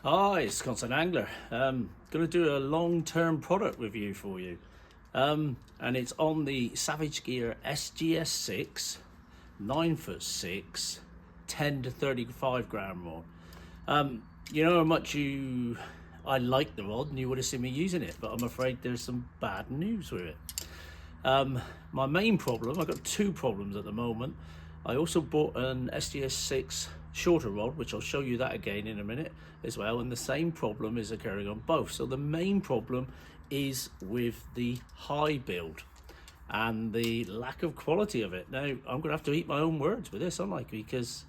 Hi, it's Constant Angler. Going to do a long-term product review for you, and it's on the SavageGear SGS6 9'6" 10 to 35 gram rod. You know how much I like the rod, and you would have seen me using it, but I'm afraid there's some bad news with it. My main problem, I've got two problems at the moment. I also bought an SGS6 shorter rod, which I'll show you that again in a minute as well, and the same problem is occurring on both. So the main problem is with the high build and the lack of quality of it. Now I'm gonna have to eat my own words with this, aren't I? Because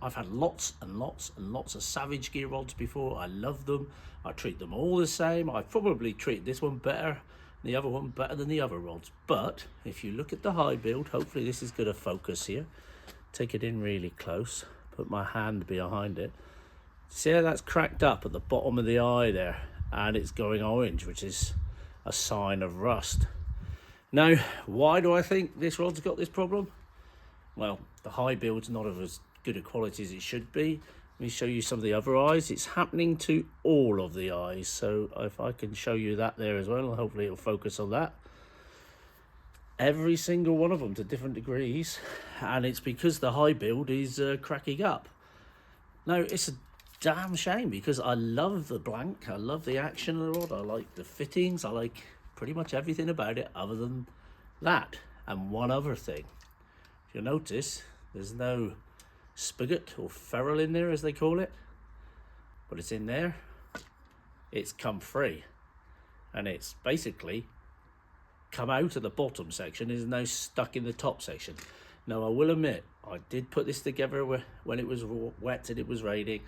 I've had lots and lots and lots of SavageGear rods before. I love them. I treat them all the same. I probably treat this one better, the other one better than the other rods. But if you look at the high build, hopefully this is gonna focus here. Take it in really close. Put my hand behind it. See how that's cracked up at the bottom of the eye there, and it's going orange, which is a sign of rust. Now, why do I think this rod's got this problem? Well, the high build's not of as good a quality as it should be. Let me show you some of the other eyes. It's happening to all of the eyes, so if I can show you that there as well, hopefully it'll focus on that. Every single one of them to different degrees, and it's because the high build is cracking up. Now, it's a damn shame because I love the blank, I love the action of the rod, I like the fittings, I like pretty much everything about it other than that. And one other thing, if you'll notice, there's no spigot or ferrule in there as they call it, but it's in there. It's come free, and it's basically come out of the bottom section, is now stuck in the top section. Now I will admit, I did put this together when it was wet and it was raining,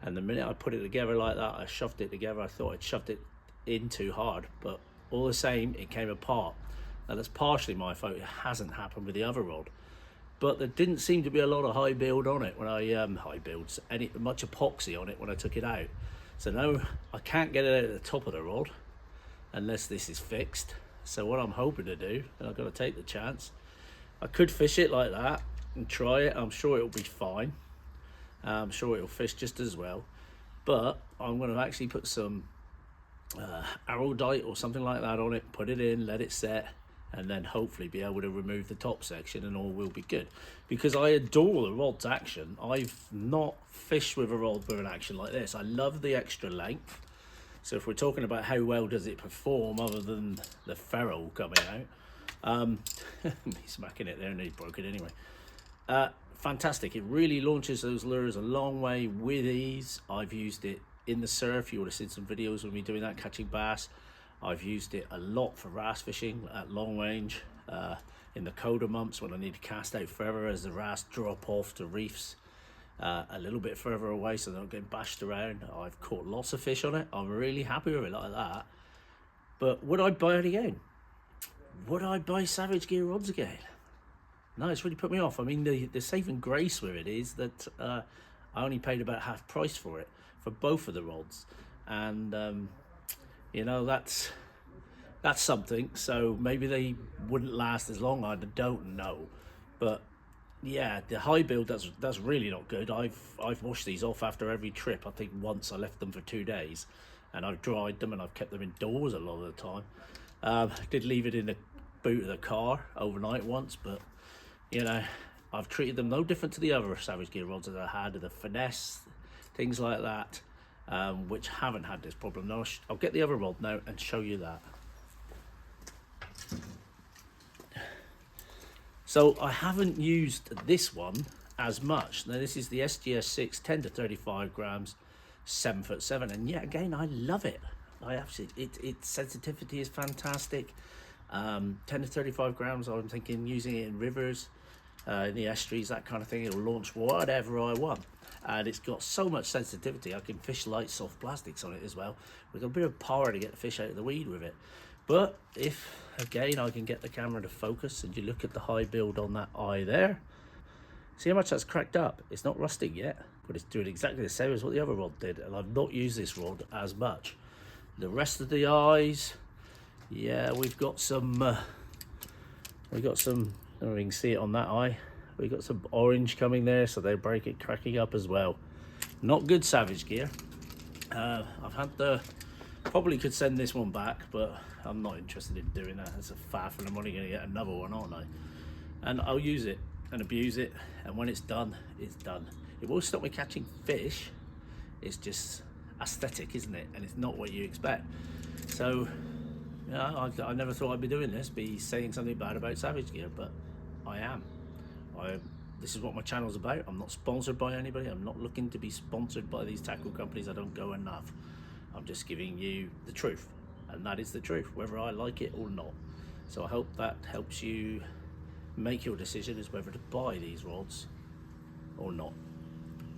and the minute I put it together like that, I shoved it together. I thought I'd shoved it in too hard, but all the same it came apart. Now that's partially my fault. It hasn't happened with the other rod, but there didn't seem to be a lot of high build on it when I much epoxy on it when I took it out. So now I can't get it out at the top of the rod unless this is fixed. So what I'm hoping to do, and I've got to take the chance, I could fish it like that and try it. I'm sure it'll be fine. I'm sure it'll fish just as well. But I'm going to actually put some arrowdite or something like that on it, put it in, let it set, and then hopefully be able to remove the top section and all will be good. Because I adore the rod's action. I've not fished with a rod with an action like this. I love the extra length. So if we're talking about how well does it perform other than the ferrule coming out, he's smacking it there and he broke it anyway. Fantastic. It really launches those lures a long way with ease. I've used it in the surf. You would have seen some videos of me doing that, catching bass. I've used it a lot for wrasse fishing at long range, in the colder months when I need to cast out further as the wrasse drop off to reefs a little bit further away so they're not getting bashed around. I've caught lots of fish on it. I'm really happy with it like that. But would I buy it again? Would I buy SavageGear rods again? No, it's really put me off. I mean, the saving grace with it is that I only paid about half price for it for both of the rods, and you know, that's something. So maybe they wouldn't last as long. I don't know, but yeah, the high build, that's really not good. I've washed these off after every trip. I think once I left them for 2 days, and I've dried them and I've kept them indoors a lot of the time. I did leave it in the boot of the car overnight once, but you know, I've treated them no different to the other SavageGear rods that I had, the finesse, things like that, which haven't had this problem. Now I'll get the other rod now and show you that. So I haven't used this one as much. Now this is the SGS6 10 to 35 grams, 7'7", and yet again I love it. I absolutely, its sensitivity is fantastic. 10 to 35 grams. I'm thinking using it in rivers, in the estuaries, that kind of thing. It'll launch whatever I want, and it's got so much sensitivity. I can fish light soft plastics on it as well. We've got a bit of power to get the fish out of the weed with it. But if again I can get the camera to focus and you look at the high build on that eye there, see how much that's cracked up. It's not rusting yet, but it's doing exactly the same as what the other rod did, and I've not used this rod as much. The rest of the eyes, yeah, we've got some I don't know if you can see it on that eye, we've got some orange coming there, so they break it cracking up as well. Not good SavageGear. I've had the, probably could send this one back, but I'm not interested in doing that. It's a faff, and I'm only going to get another one, aren't I? And I'll use it and abuse it, and when it's done, it's done. It will stop me catching fish. It's just aesthetic, isn't it? And it's not what you expect. So, you know, I never thought I'd be doing this, be saying something bad about SavageGear, but I am. This is what my channel's about. I'm not sponsored by anybody. I'm not looking to be sponsored by these tackle companies. I don't go enough. I'm just giving you the truth, and that is the truth, whether I like it or not. So I hope that helps you make your decision as whether to buy these rods or not.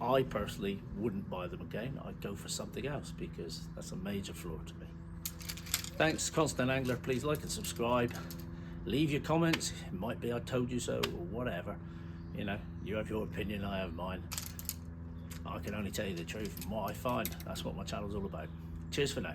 I personally wouldn't buy them again. I'd go for something else, because that's a major flaw to me. Thanks, Constant Angler. Please like and subscribe. Leave your comments. It might be I told you so or whatever. You know, you have your opinion, I have mine. I can only tell you the truth and what I find. That's what my channel's all about. Cheers for now.